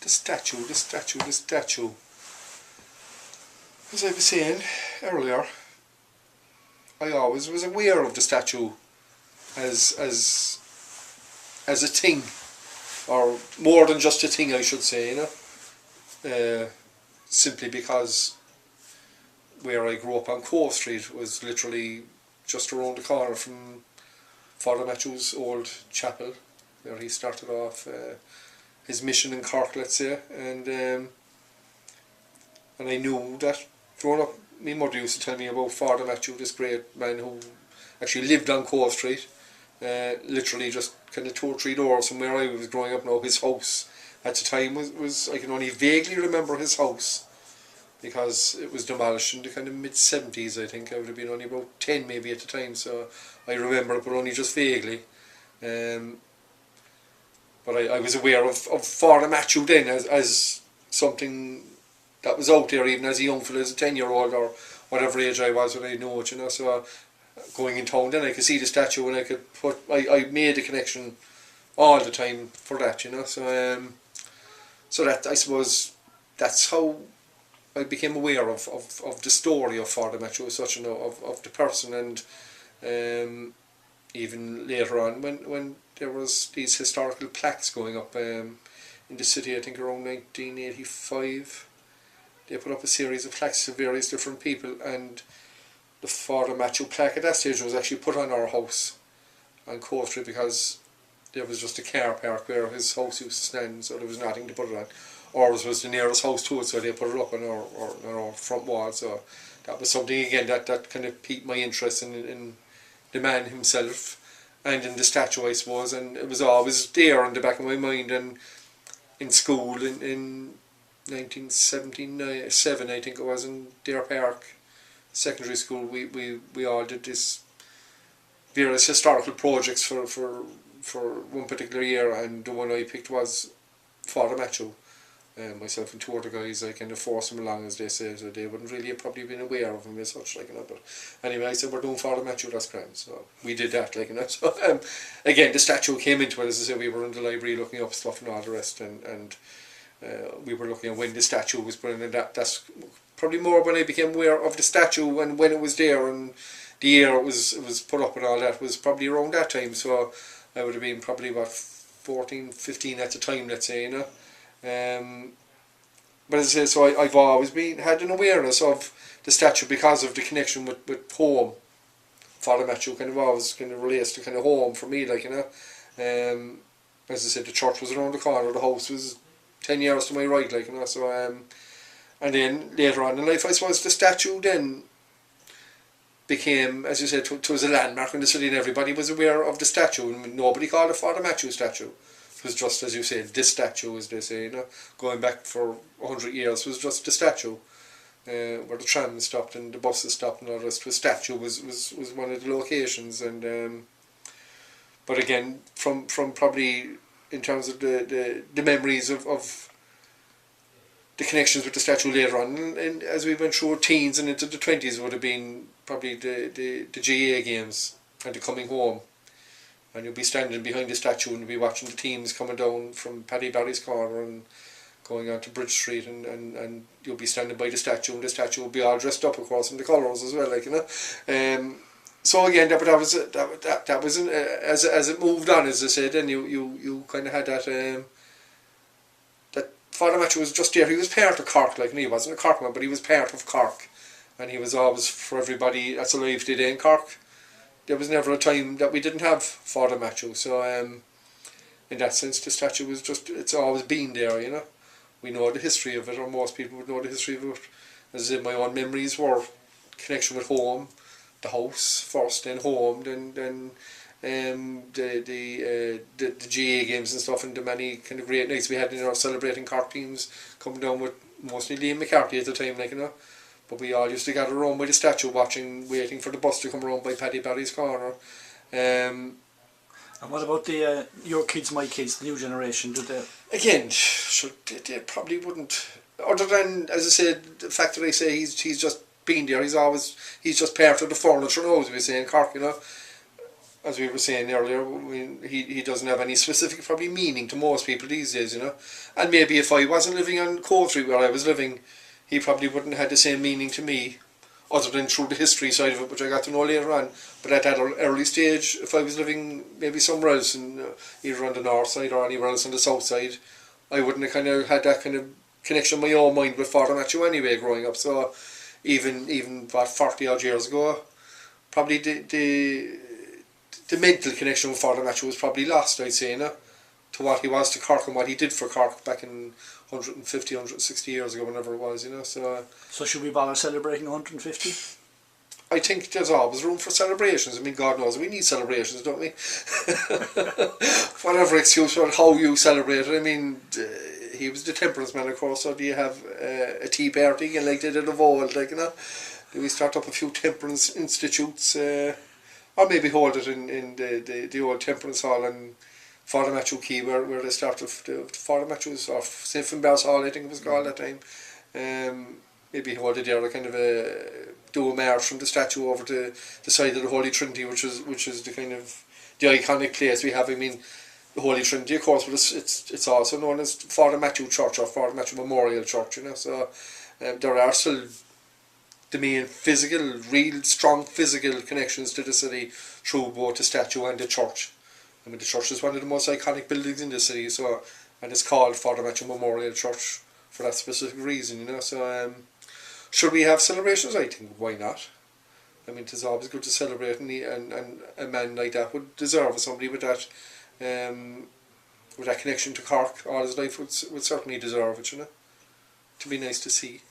the statue. As I was saying earlier, I always was aware of the statue as a thing, or more than just a thing, I should say, simply because where I grew up on Cove Street was literally just around the corner from Fr Mathew's old chapel, where he started off his mission in Cork, let's say, and I knew that growing up. My mother used to tell me about Fr Mathew, this great man who actually lived on Cove Street, literally just kind of 2 or 3 doors from where I was growing up now. His house at the time was I can only vaguely remember his house, because it was demolished in the kind of mid-70s, I think. I would have been only about 10 maybe at the time, so I remember it, but only just vaguely. But I was aware of Fr Mathew then as something that was out there, even as a young fella, as a 10-year-old or whatever age I was when I knew it, So going in town then I could see the statue and I made a connection all the time for that, So that, I suppose, that's how I became aware of the story of Fr Mathew as such, of the person, and even later on when there was these historical plaques going up in the city, I think around 1985, they put up a series of plaques to various different people, and the Fr Mathew plaque at that stage was actually put on our house on Cove Street, because there was just a car park where his house used to stand, so there was nothing to put it on. Ours was the nearest house to it, so they put it up on our front wall. So that was something again that kind of piqued my interest in the man himself and in the statue, I suppose. And it was always there in the back of my mind. And in school in 1977, I think it was, in Deer Park Secondary School, we all did this various historical projects for one particular year, and the one I picked was Fr Mathew. Myself and 2 other guys, I kind of forced them along, as they say, so they wouldn't really have probably been aware of him as such, but anyway, I said, we're doing Fr Mathew, that's grand, so we did that, so again, the statue came into it, as I said. We were in the library looking up stuff and all the rest, and we were looking at when the statue was put in, and that's probably more when I became aware of the statue and when it was there, and the year it was put up and all that was probably around that time, so I would have been probably about 14, 15 at the time, let's say, but as I say, so I've always had an awareness of the statue because of the connection with home. Fr Mathew kind of always kind of relates to kind of home for me, as I said, the church was around the corner, the house was 10 yards to my right, so and then later on in life, I suppose the statue then became, as you said, it was a landmark in the city, and everybody was aware of the statue, and nobody called it Fr Mathew statue. It was just, as you said, this statue, as they say, going back for 100 years, was just the statue, where the tram stopped and the buses stopped and all the rest. The statue was one of the locations, and but again, from probably in terms of the memories of the connections with the statue later on, and as we went through our teens and into the 20s, would have been probably the GA games and the coming home. And you'll be standing behind the statue and you'll be watching the teams coming down from Paddy Barry's corner and going on to Bridge Street, and you'll be standing by the statue, and the statue will be all dressed up, of course, in the colours as well, so again, that was as it moved on, as I said, then you kind of had that that Fr Mathew was just there. He was part of Cork, and he wasn't a Cork man, but he was part of Cork, and he was always, for everybody that's alive today in Cork, there was never a time that we didn't have Fr Mathew. So in that sense, the statue was just, it's always been there, We know the history of it, or most people would know the history of it. As I said, my own memories were connection with home, the house first, then home, then the GA games and stuff, and the many kind of great nights we had in our celebrating Cork teams, coming down with mostly Liam McCarthy at the time, But we all used to gather around by the statue, waiting for the bus to come around by Paddy Barry's corner. And what about your kids, my kids, the new generation? Do they? Again, sure, they probably wouldn't. Other than, as I said, the fact that I say he's just been there. He's just part of the furniture now, as we say in Cork. as we were saying earlier, he doesn't have any specific probably meaning to most people these days, you know. And maybe if I wasn't living on Cove Street where I was living, he probably wouldn't have had the same meaning to me, other than through the history side of it, which I got to know later on. But at that early stage, if I was living maybe somewhere else, either on the north side or anywhere else on the south side, I wouldn't have kind of had that kind of connection in my own mind with Fr Mathew anyway growing up. So even what, 40 odd years ago, probably the mental connection with Fr Mathew was probably lost, I'd say, you know, to what he was to Cork and what he did for Cork back in 150, 160 years ago, whenever it was, you know. So should we bother celebrating 150? I think there's always room for celebrations. I mean, God knows we need celebrations, don't we? Whatever excuse or how you celebrate it. I mean, he was the temperance man, of course, so do you have a tea party and like they did of old, like, you know? Do we start up a few temperance institutes, or maybe hold it in the old temperance hall in Fr Mathew Quay where they started the Fr Mathew's, or St Finbarr's Hall, I think it was called at that time. Maybe hold it there, kind of do a march from the statue over to the side of the Holy Trinity, which is the kind of the iconic place we have. I mean, the Holy Trinity, of course, but it's also known as Fr Mathew Church or Fr Mathew Memorial Church, you know. So there are still the main physical, real strong physical connections to the city through both the statue and the church. I mean, the church is one of the most iconic buildings in the city, so, and it's called Fr Mathew Memorial Church for that specific reason, you know. So should we have celebrations? I think why not? I mean, it's always good to celebrate, and a man like that would deserve somebody with that connection to Cork all his life would certainly deserve it, you know. To be nice to see.